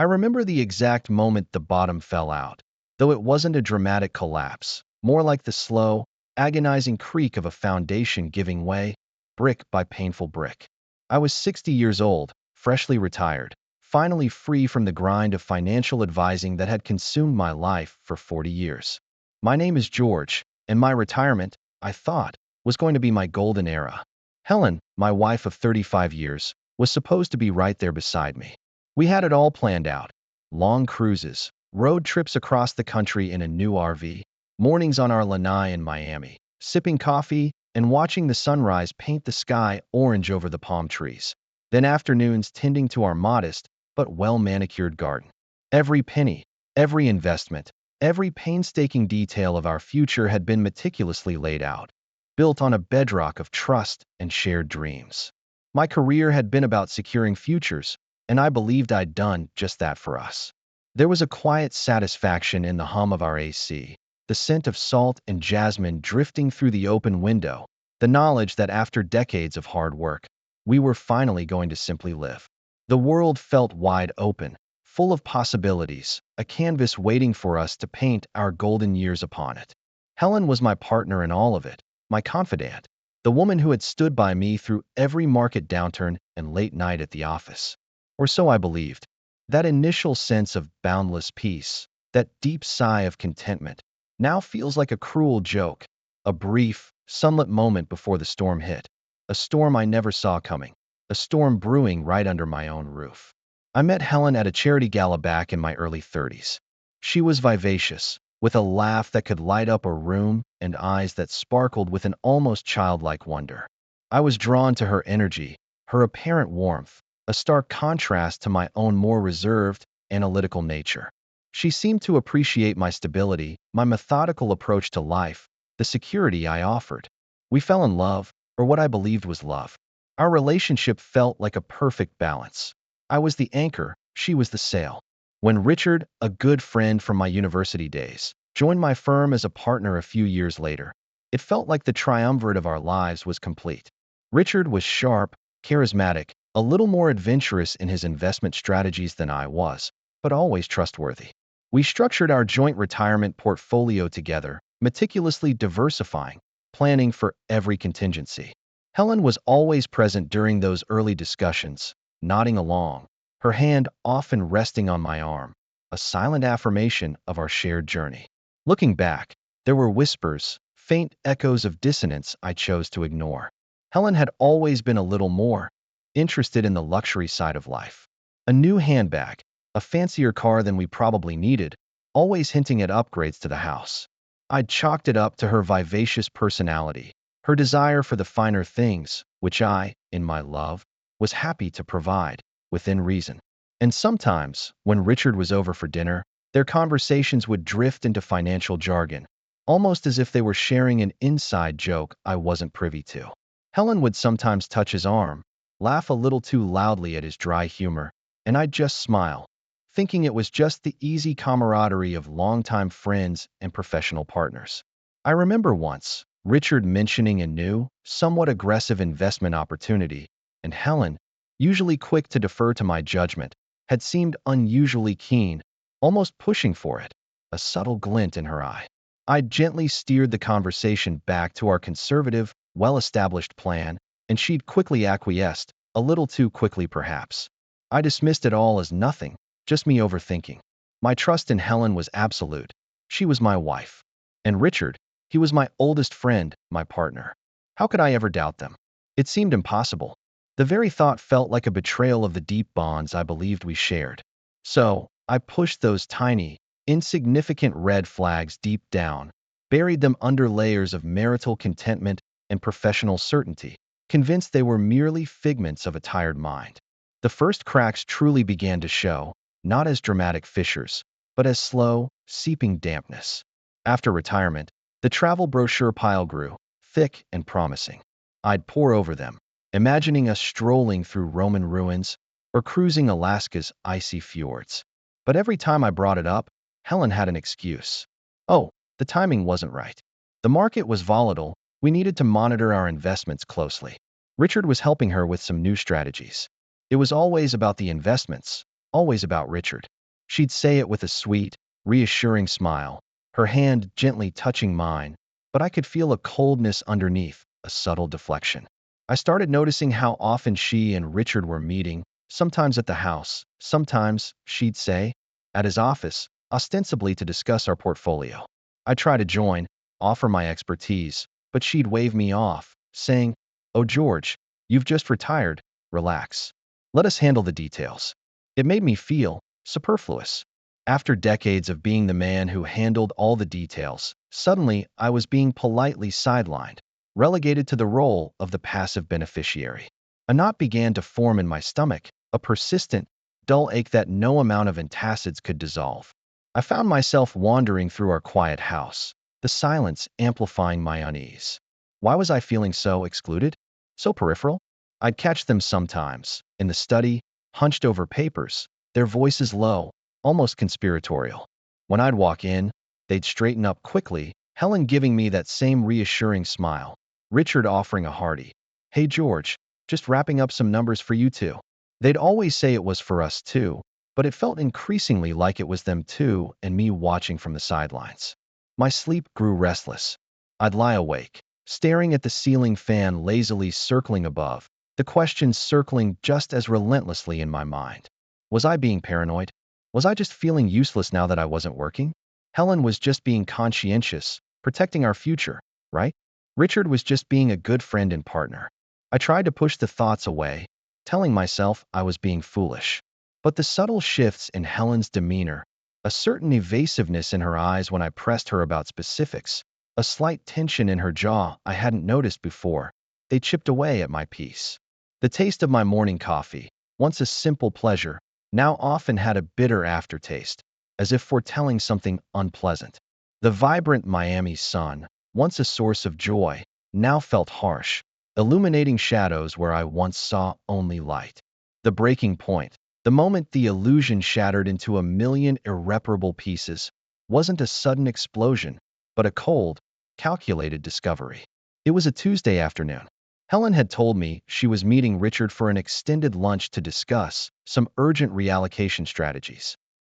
I remember the exact moment the bottom fell out, though it wasn't a dramatic collapse, more like the slow, agonizing creak of a foundation giving way, brick by painful brick. I was 60 years old, freshly retired, finally free from the grind of financial advising that had consumed my life for 40 years. My name is George, and my retirement, I thought, was going to be my golden era. Helen, my wife of 35 years, was supposed to be right there beside me. We had it all planned out. Long cruises, road trips across the country in a new RV, mornings on our lanai in Miami, sipping coffee and watching the sunrise paint the sky orange over the palm trees. Then afternoons tending to our modest but well-manicured garden. Every penny, every investment, every painstaking detail of our future had been meticulously laid out, built on a bedrock of trust and shared dreams. My career had been about securing futures, and I believed I'd done just that for us. There was a quiet satisfaction in the hum of our AC, the scent of salt and jasmine drifting through the open window, the knowledge that after decades of hard work, we were finally going to simply live. The world felt wide open, full of possibilities, a canvas waiting for us to paint our golden years upon it. Helen was my partner in all of it, my confidant, the woman who had stood by me through every market downturn and late night at the office. Or so I believed. That initial sense of boundless peace, that deep sigh of contentment, now feels like a cruel joke, a brief, sunlit moment before the storm hit, a storm I never saw coming, a storm brewing right under my own roof. I met Helen at a charity gala back in my early 30s. She was vivacious, with a laugh that could light up a room and eyes that sparkled with an almost childlike wonder. I was drawn to her energy, her apparent warmth, a stark contrast to my own more reserved, analytical nature. She seemed to appreciate my stability, my methodical approach to life, the security I offered. We fell in love, or what I believed was love. Our relationship felt like a perfect balance. I was the anchor, she was the sail. When Richard, a good friend from my university days, joined my firm as a partner a few years later, it felt like the triumvirate of our lives was complete. Richard was sharp, charismatic, a little more adventurous in his investment strategies than I was, but always trustworthy. We structured our joint retirement portfolio together, meticulously diversifying, planning for every contingency. Helen was always present during those early discussions, nodding along, her hand often resting on my arm, a silent affirmation of our shared journey. Looking back, there were whispers, faint echoes of dissonance I chose to ignore. Helen had always been a little more interested in the luxury side of life. A new handbag, a fancier car than we probably needed, always hinting at upgrades to the house. I'd chalked it up to her vivacious personality, her desire for the finer things, which I, in my love, was happy to provide, within reason. And sometimes, when Richard was over for dinner, their conversations would drift into financial jargon, almost as if they were sharing an inside joke I wasn't privy to. Helen would sometimes touch his arm, laugh a little too loudly at his dry humor, and I'd just smile, thinking it was just the easy camaraderie of longtime friends and professional partners. I remember once, Richard mentioning a new, somewhat aggressive investment opportunity, and Helen, usually quick to defer to my judgment, had seemed unusually keen, almost pushing for it, a subtle glint in her eye. I gently steered the conversation back to our conservative, well-established plan, and she'd quickly acquiesced, a little too quickly perhaps. I dismissed it all as nothing, just me overthinking. My trust in Helen was absolute. She was my wife. And Richard, he was my oldest friend, my partner. How could I ever doubt them? It seemed impossible. The very thought felt like a betrayal of the deep bonds I believed we shared. So, I pushed those tiny, insignificant red flags deep down, buried them under layers of marital contentment and professional certainty, convinced they were merely figments of a tired mind. The first cracks truly began to show, not as dramatic fissures, but as slow, seeping dampness. After retirement, the travel brochure pile grew, thick and promising. I'd pore over them, imagining us strolling through Roman ruins or cruising Alaska's icy fjords. But every time I brought it up, Helen had an excuse. Oh, the timing wasn't right. The market was volatile, we needed to monitor our investments closely. Richard was helping her with some new strategies. It was always about the investments, always about Richard. She'd say it with a sweet, reassuring smile, her hand gently touching mine, but I could feel a coldness underneath, a subtle deflection. I started noticing how often she and Richard were meeting, sometimes at the house, sometimes, she'd say, at his office, ostensibly to discuss our portfolio. I'd try to join, offer my expertise, but she'd wave me off, saying, "Oh, George, you've just retired, relax. Let us handle the details." It made me feel superfluous. After decades of being the man who handled all the details, suddenly I was being politely sidelined, relegated to the role of the passive beneficiary. A knot began to form in my stomach, a persistent, dull ache that no amount of antacids could dissolve. I found myself wandering through our quiet house, the silence amplifying my unease. Why was I feeling so excluded? So peripheral? I'd catch them sometimes, in the study, hunched over papers, their voices low, almost conspiratorial. When I'd walk in, they'd straighten up quickly, Helen giving me that same reassuring smile, Richard offering a hearty, "Hey George, just wrapping up some numbers for you too." They'd always say it was for us too, but it felt increasingly like it was them too and me watching from the sidelines. My sleep grew restless. I'd lie awake, staring at the ceiling fan lazily circling above, the questions circling just as relentlessly in my mind. Was I being paranoid? Was I just feeling useless now that I wasn't working? Helen was just being conscientious, protecting our future, right? Richard was just being a good friend and partner. I tried to push the thoughts away, telling myself I was being foolish. But the subtle shifts in Helen's demeanor, a certain evasiveness in her eyes when I pressed her about specifics, a slight tension in her jaw I hadn't noticed before, they chipped away at my peace. The taste of my morning coffee, once a simple pleasure, now often had a bitter aftertaste, as if foretelling something unpleasant. The vibrant Miami sun, once a source of joy, now felt harsh, illuminating shadows where I once saw only light. The breaking point, the moment the illusion shattered into a million irreparable pieces, wasn't a sudden explosion, but a cold, calculated discovery. It was a Tuesday afternoon. Helen had told me she was meeting Richard for an extended lunch to discuss some urgent reallocation strategies.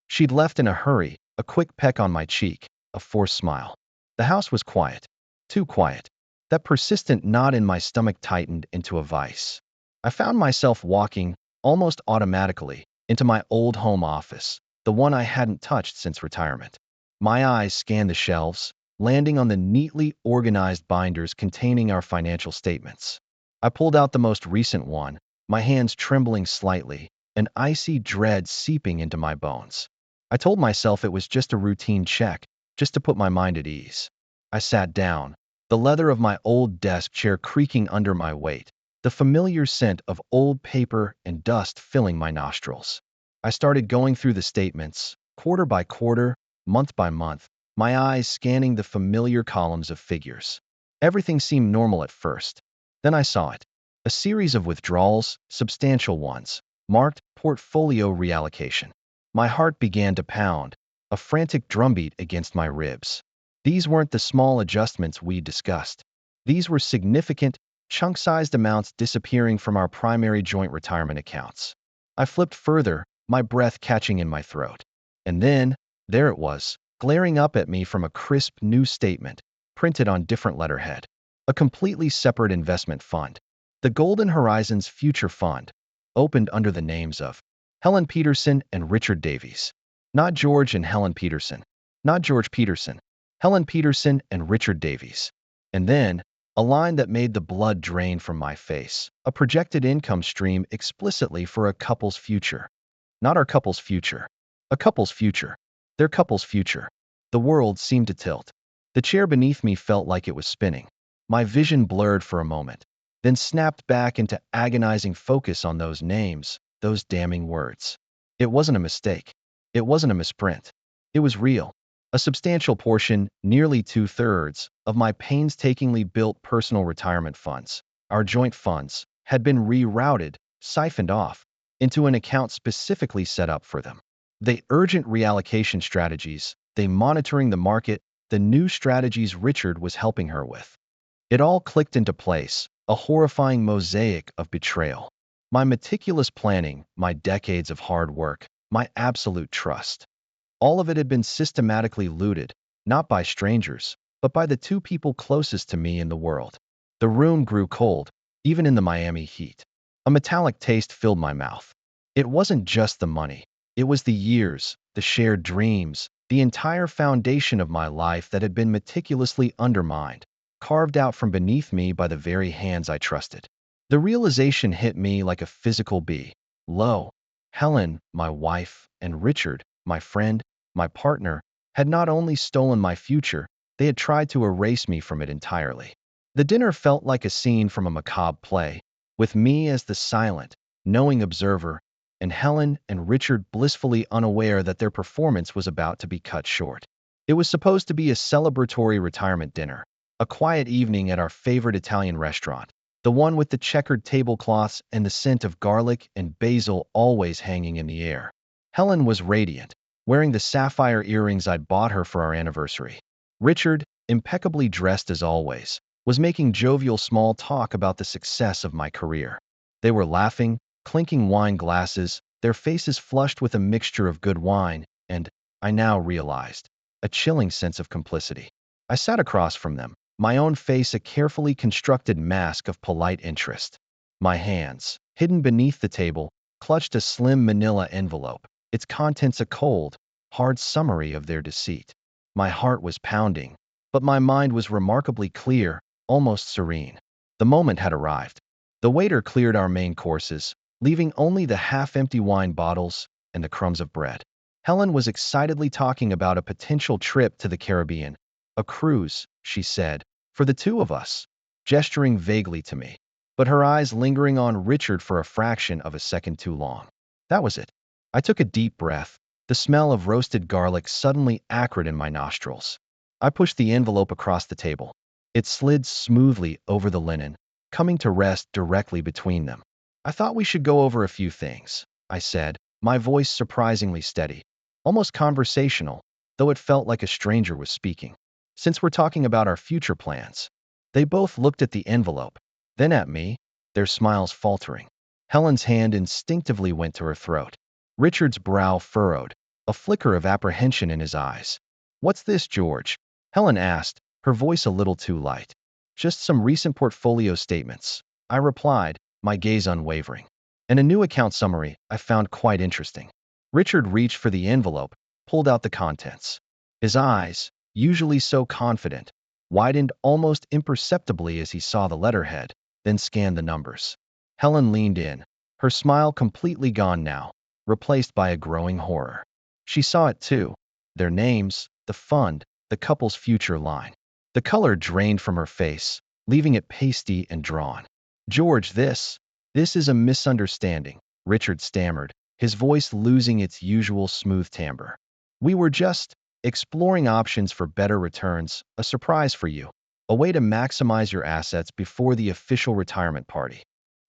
She'd left in a hurry, a quick peck on my cheek, a forced smile. The house was quiet. Too quiet. That persistent knot in my stomach tightened into a vice. I found myself walking, almost automatically, into my old home office, the one I hadn't touched since retirement. My eyes scanned the shelves, landing on the neatly organized binders containing our financial statements. I pulled out the most recent one, my hands trembling slightly, an icy dread seeping into my bones. I told myself it was just a routine check, just to put my mind at ease. I sat down, the leather of my old desk chair creaking under my weight, the familiar scent of old paper and dust filling my nostrils. I started going through the statements, quarter by quarter, month by month, my eyes scanning the familiar columns of figures. Everything seemed normal at first. Then I saw it. A series of withdrawals, substantial ones, marked portfolio reallocation. My heart began to pound, a frantic drumbeat against my ribs. These weren't the small adjustments we discussed. These were significant, chunk-sized amounts disappearing from our primary joint retirement accounts. I flipped further, my breath catching in my throat. And then, there it was, glaring up at me from a crisp new statement, printed on different letterhead. A completely separate investment fund. The Golden Horizons Future Fund, opened under the names of Helen Peterson and Richard Davies. Not George and Helen Peterson. Not George Peterson. Helen Peterson and Richard Davies. And then, a line that made the blood drain from my face, a projected income stream explicitly for a couple's future. Not our couple's future. A couple's future. Their couple's future. The world seemed to tilt. The chair beneath me felt like it was spinning. My vision blurred for a moment, then snapped back into agonizing focus on those names, those damning words. It wasn't a mistake. It wasn't a misprint. It was real. A substantial portion, nearly 2/3, of my painstakingly built personal retirement funds, our joint funds, had been rerouted, siphoned off, into an account specifically set up for them. The urgent reallocation strategies, they monitoring the market, the new strategies Richard was helping her with. It all clicked into place, a horrifying mosaic of betrayal. My meticulous planning, my decades of hard work, my absolute trust. All of it had been systematically looted, not by strangers, but by the two people closest to me in the world. The room grew cold, even in the Miami heat. A metallic taste filled my mouth. It wasn't just the money. It was the years, the shared dreams, the entire foundation of my life that had been meticulously undermined, carved out from beneath me by the very hands I trusted. The realization hit me like a physical bee. Lo, Helen, my wife, and Richard, my friend, my partner, had not only stolen my future, they had tried to erase me from it entirely. The dinner felt like a scene from a macabre play, with me as the silent, knowing observer, and Helen and Richard blissfully unaware that their performance was about to be cut short. It was supposed to be a celebratory retirement dinner, a quiet evening at our favorite Italian restaurant, the one with the checkered tablecloths and the scent of garlic and basil always hanging in the air. Helen was radiant, wearing the sapphire earrings I'd bought her for our anniversary. Richard, impeccably dressed as always, was making jovial small talk about the success of my career. They were laughing, clinking wine glasses, their faces flushed with a mixture of good wine and, I now realized, a chilling sense of complicity. I sat across from them, my own face a carefully constructed mask of polite interest. My hands, hidden beneath the table, clutched a slim manila envelope, its contents a cold, hard summary of their deceit. My heart was pounding, but my mind was remarkably clear, almost serene. The moment had arrived. The waiter cleared our main courses, leaving only the half-empty wine bottles and the crumbs of bread. Helen was excitedly talking about a potential trip to the Caribbean. A cruise, she said, for the two of us, gesturing vaguely to me, but her eyes lingering on Richard for a fraction of a second too long. That was it. I took a deep breath, the smell of roasted garlic suddenly acrid in my nostrils. I pushed the envelope across the table. It slid smoothly over the linen, coming to rest directly between them. I thought we should go over a few things, I said, my voice surprisingly steady, almost conversational, though it felt like a stranger was speaking. Since we're talking about our future plans. They both looked at the envelope, then at me, their smiles faltering. Helen's hand instinctively went to her throat. Richard's brow furrowed, a flicker of apprehension in his eyes. "What's this, George?" Helen asked, her voice a little too light. "Just some recent portfolio statements," I replied, my gaze unwavering. "And a new account summary I found quite interesting." Richard reached for the envelope, pulled out the contents. His eyes, usually so confident, widened almost imperceptibly as he saw the letterhead, then scanned the numbers. Helen leaned in, her smile completely gone now, replaced by a growing horror. She saw it too. Their names, the fund, the couple's future line. The color drained from her face, leaving it pasty and drawn. "George, this is a misunderstanding," Richard stammered, his voice losing its usual smooth timbre. "We were just exploring options for better returns, a surprise for you, a way to maximize your assets before the official retirement party."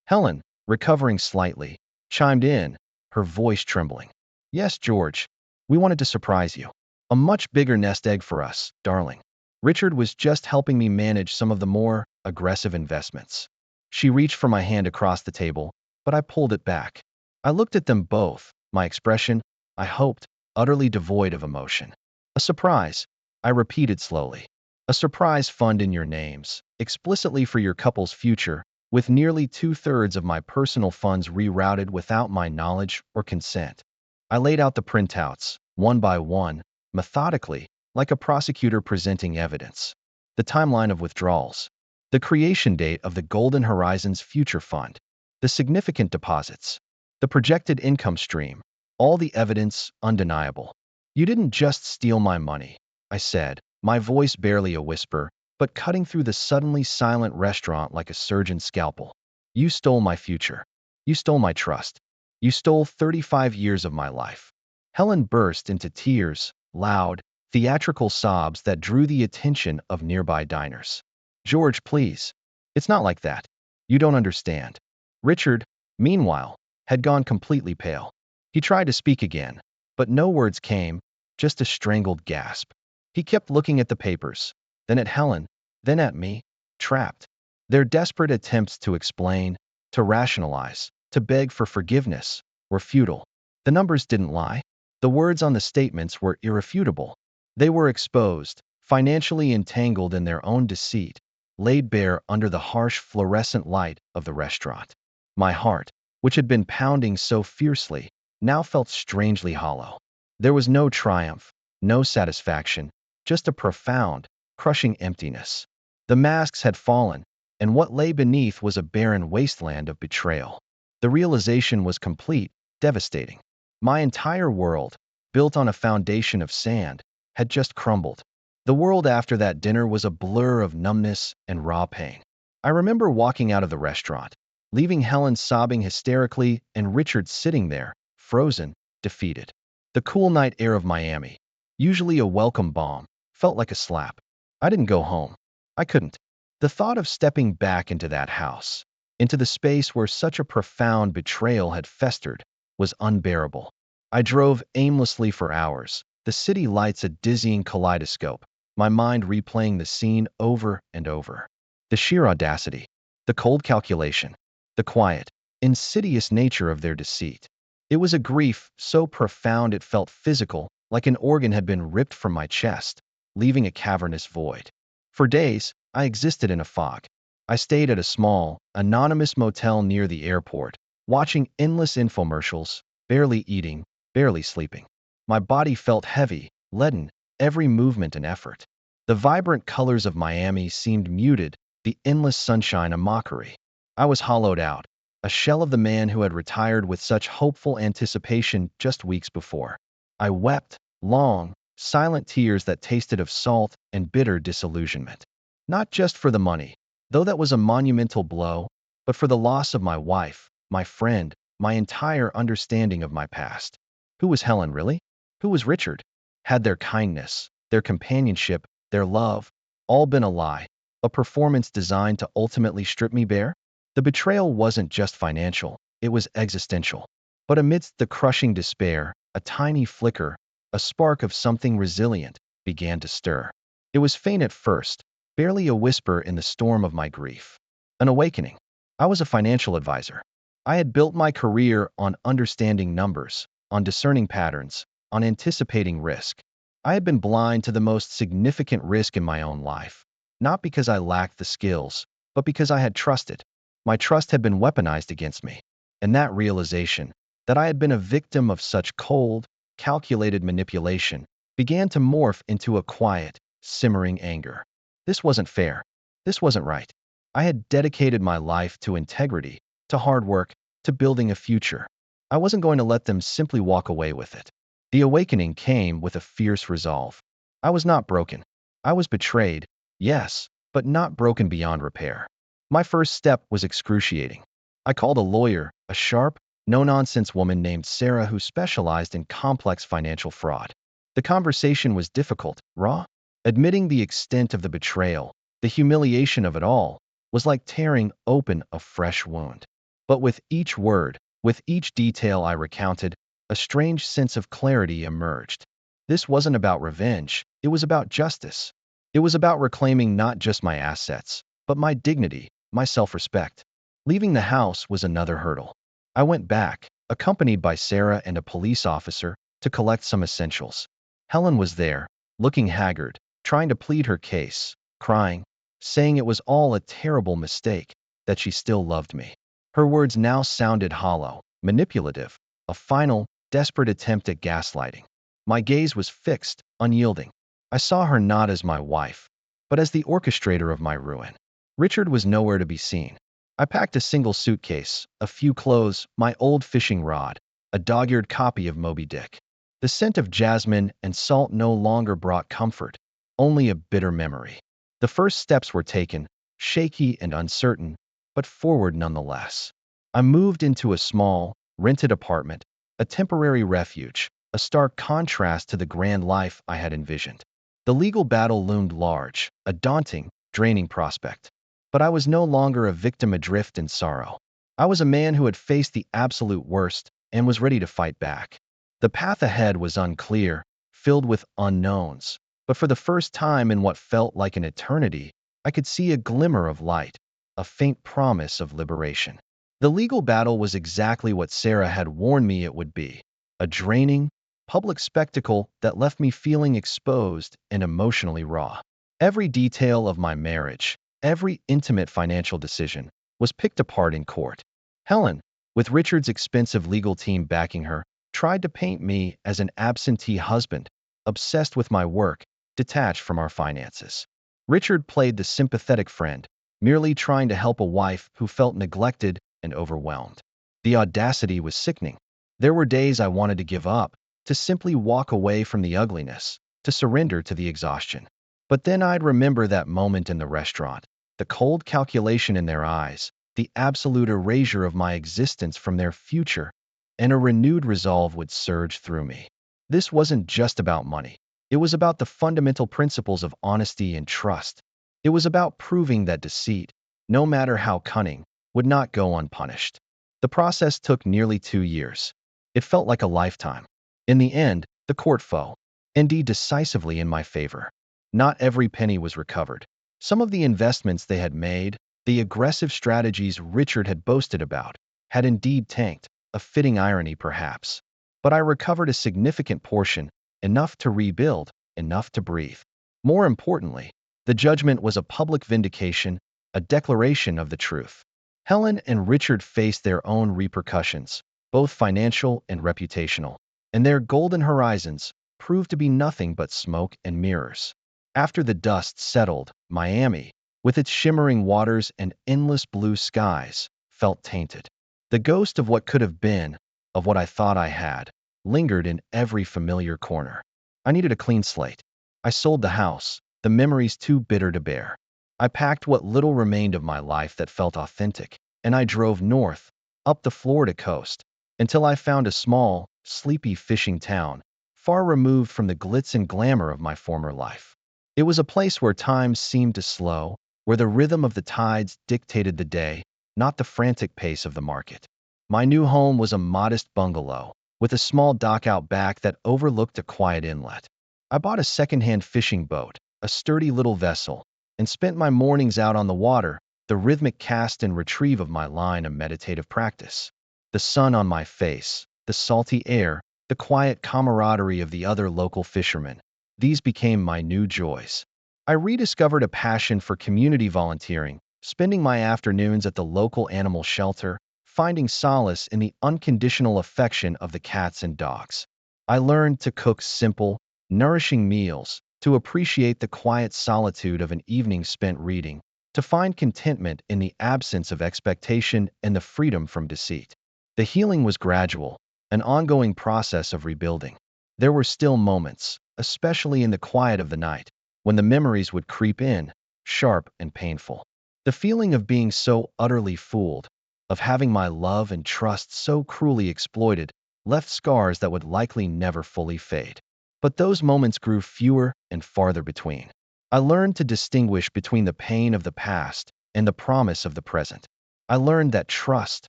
Helen, recovering slightly, chimed in, her voice trembling. "Yes, George, we wanted to surprise you. A much bigger nest egg for us, darling. Richard was just helping me manage some of the more aggressive investments." She reached for my hand across the table, but I pulled it back. I looked at them both, my expression, I hoped, utterly devoid of emotion. "A surprise," I repeated slowly. "A surprise fund in your names, explicitly for your couple's future, with nearly two-thirds of my personal funds rerouted without my knowledge or consent." I laid out the printouts, one by one, methodically, like a prosecutor presenting evidence. The timeline of withdrawals, the creation date of the Golden Horizons Future Fund, the significant deposits, the projected income stream, all the evidence undeniable. "You didn't just steal my money," I said, my voice barely a whisper, but cutting through the suddenly silent restaurant like a surgeon's scalpel. "You stole my future. You stole my trust. You stole 35 years of my life." Helen burst into tears, loud, theatrical sobs that drew the attention of nearby diners. "George, please. It's not like that. You don't understand." Richard, meanwhile, had gone completely pale. He tried to speak again, but no words came, just a strangled gasp. He kept looking at the papers, then at Helen, then at me, trapped. Their desperate attempts to explain, to rationalize, to beg for forgiveness were futile. The numbers didn't lie. The words on the statements were irrefutable. They were exposed, financially entangled in their own deceit, laid bare under the harsh fluorescent light of the restaurant. My heart, which had been pounding so fiercely, now felt strangely hollow. There was no triumph, no satisfaction, just a profound, crushing emptiness. The masks had fallen, and what lay beneath was a barren wasteland of betrayal. The realization was complete, devastating. My entire world, built on a foundation of sand, had just crumbled. The world after that dinner was a blur of numbness and raw pain. I remember walking out of the restaurant, leaving Helen sobbing hysterically and Richard sitting there, frozen, defeated. The cool night air of Miami, usually a welcome balm, felt like a slap. I didn't go home. I couldn't. The thought of stepping back into that house, into the space where such a profound betrayal had festered, was unbearable. I drove aimlessly for hours, the city lights a dizzying kaleidoscope, my mind replaying the scene over and over. The sheer audacity, the cold calculation, the quiet, insidious nature of their deceit. It was a grief so profound it felt physical, like an organ had been ripped from my chest, leaving a cavernous void. For days, I existed in a fog. I stayed at a small, anonymous motel near the airport, watching endless infomercials, barely eating, barely sleeping. My body felt heavy, leaden, every movement and effort. The vibrant colors of Miami seemed muted, the endless sunshine a mockery. I was hollowed out, a shell of the man who had retired with such hopeful anticipation just weeks before. I wept, long, silent tears that tasted of salt and bitter disillusionment. Not just for the money, though that was a monumental blow, but for the loss of my wife, my friend, my entire understanding of my past. Who was Helen, really? Who was Richard? Had their kindness, their companionship, their love, all been a lie, a performance designed to ultimately strip me bare? The betrayal wasn't just financial, it was existential. But amidst the crushing despair, a tiny flicker, a spark of something resilient, began to stir. It was faint at first, barely a whisper in the storm of my grief. An awakening. I was a financial advisor. I had built my career on understanding numbers, on discerning patterns, on anticipating risk. I had been blind to the most significant risk in my own life, not because I lacked the skills, but because I had trusted. My trust had been weaponized against me, and that realization, that I had been a victim of such cold, calculated manipulation, began to morph into a quiet, simmering anger. This wasn't fair. This wasn't right. I had dedicated my life to integrity, to hard work, to building a future. I wasn't going to let them simply walk away with it. The awakening came with a fierce resolve. I was not broken. I was betrayed, yes, but not broken beyond repair. My first step was excruciating. I called a lawyer, a sharp, no-nonsense woman named Sarah who specialized in complex financial fraud. The conversation was difficult, raw. Admitting the extent of the betrayal, the humiliation of it all, was like tearing open a fresh wound. But with each word, with each detail I recounted, a strange sense of clarity emerged. This wasn't about revenge, it was about justice. It was about reclaiming not just my assets, but my dignity, my self-respect. Leaving the house was another hurdle. I went back, accompanied by Sarah and a police officer, to collect some essentials. Helen was there, looking haggard, trying to plead her case, crying, saying it was all a terrible mistake, that she still loved me. Her words now sounded hollow, manipulative, a final, desperate attempt at gaslighting. My gaze was fixed, unyielding. I saw her not as my wife, but as the orchestrator of my ruin. Richard was nowhere to be seen. I packed a single suitcase, a few clothes, my old fishing rod, a dog-eared copy of Moby Dick. The scent of jasmine and salt no longer brought comfort, only a bitter memory. The first steps were taken, shaky and uncertain, but forward nonetheless. I moved into a small, rented apartment, a temporary refuge, a stark contrast to the grand life I had envisioned. The legal battle loomed large, a daunting, draining prospect. But I was no longer a victim adrift in sorrow. I was a man who had faced the absolute worst and was ready to fight back. The path ahead was unclear, filled with unknowns, but for the first time in what felt like an eternity, I could see a glimmer of light, a faint promise of liberation. The legal battle was exactly what Sarah had warned me it would be. a draining, public spectacle that left me feeling exposed and emotionally raw. Every detail of my marriage, every intimate financial decision, was picked apart in court. Helen, with Richard's expensive legal team backing her, tried to paint me as an absentee husband, obsessed with my work, detached from our finances. Richard played the sympathetic friend, merely trying to help a wife who felt neglected and overwhelmed. The audacity was sickening. There were days I wanted to give up, to simply walk away from the ugliness, to surrender to the exhaustion. But then I'd remember that moment in the restaurant, the cold calculation in their eyes, the absolute erasure of my existence from their future, and a renewed resolve would surge through me. This wasn't just about money. It was about the fundamental principles of honesty and trust. It was about proving that deceit, no matter how cunning, would not go unpunished. The process took nearly 2 years. It felt like a lifetime. In the end, the court fell, indeed decisively in my favor. Not every penny was recovered. Some of the investments they had made, the aggressive strategies Richard had boasted about, had indeed tanked, a fitting irony perhaps. But I recovered a significant portion, enough to rebuild, enough to breathe. More importantly, the judgment was a public vindication, a declaration of the truth. Helen and Richard faced their own repercussions, both financial and reputational, and their golden horizons proved to be nothing but smoke and mirrors. After the dust settled, Miami, with its shimmering waters and endless blue skies, felt tainted. The ghost of what could have been, of what I thought I had, lingered in every familiar corner. I needed a clean slate. I sold the house, the memories too bitter to bear. I packed what little remained of my life that felt authentic, and I drove north, up the Florida coast, until I found a small, sleepy fishing town, far removed from the glitz and glamour of my former life. It was a place where time seemed to slow, where the rhythm of the tides dictated the day, not the frantic pace of the market. My new home was a modest bungalow, with a small dock out back that overlooked a quiet inlet. I bought a second-hand fishing boat, a sturdy little vessel, and spent my mornings out on the water, the rhythmic cast and retrieve of my line a meditative practice. The sun on my face, the salty air, the quiet camaraderie of the other local fishermen, these became my new joys. I rediscovered a passion for community volunteering, spending my afternoons at the local animal shelter, finding solace in the unconditional affection of the cats and dogs. I learned to cook simple, nourishing meals, to appreciate the quiet solitude of an evening spent reading, to find contentment in the absence of expectation and the freedom from deceit. The healing was gradual, an ongoing process of rebuilding. There were still moments, especially in the quiet of the night, when the memories would creep in, sharp and painful. The feeling of being so utterly fooled, of having my love and trust so cruelly exploited, left scars that would likely never fully fade. But those moments grew fewer and farther between. I learned to distinguish between the pain of the past and the promise of the present. I learned that trust,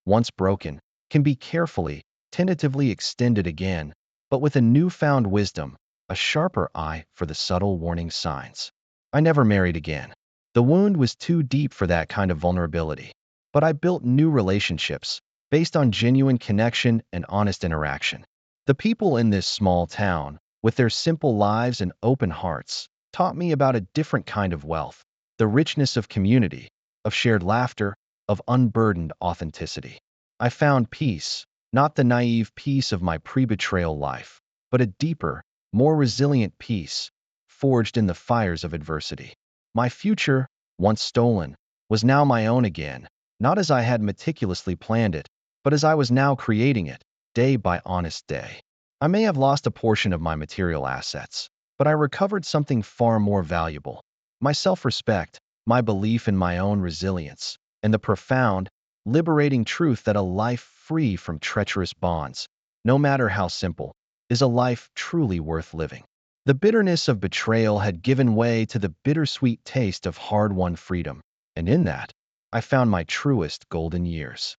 once broken, can be carefully, tentatively extended again, but with a newfound wisdom, a sharper eye for the subtle warning signs. I never married again. The wound was too deep for that kind of vulnerability. But I built new relationships, based on genuine connection and honest interaction. The people in this small town, with their simple lives and open hearts, taught me about a different kind of wealth, the richness of community, of shared laughter, of unburdened authenticity. I found peace, not the naive peace of my pre-betrayal life, but a deeper, more resilient peace, forged in the fires of adversity. My future, once stolen, was now my own again, not as I had meticulously planned it, but as I was now creating it, day by honest day. I may have lost a portion of my material assets, but I recovered something far more valuable: my self-respect, my belief in my own resilience, and the profound, liberating truth that a life free from treacherous bonds, no matter how simple, is a life truly worth living. The bitterness of betrayal had given way to the bittersweet taste of hard-won freedom, and in that, I found my truest golden years.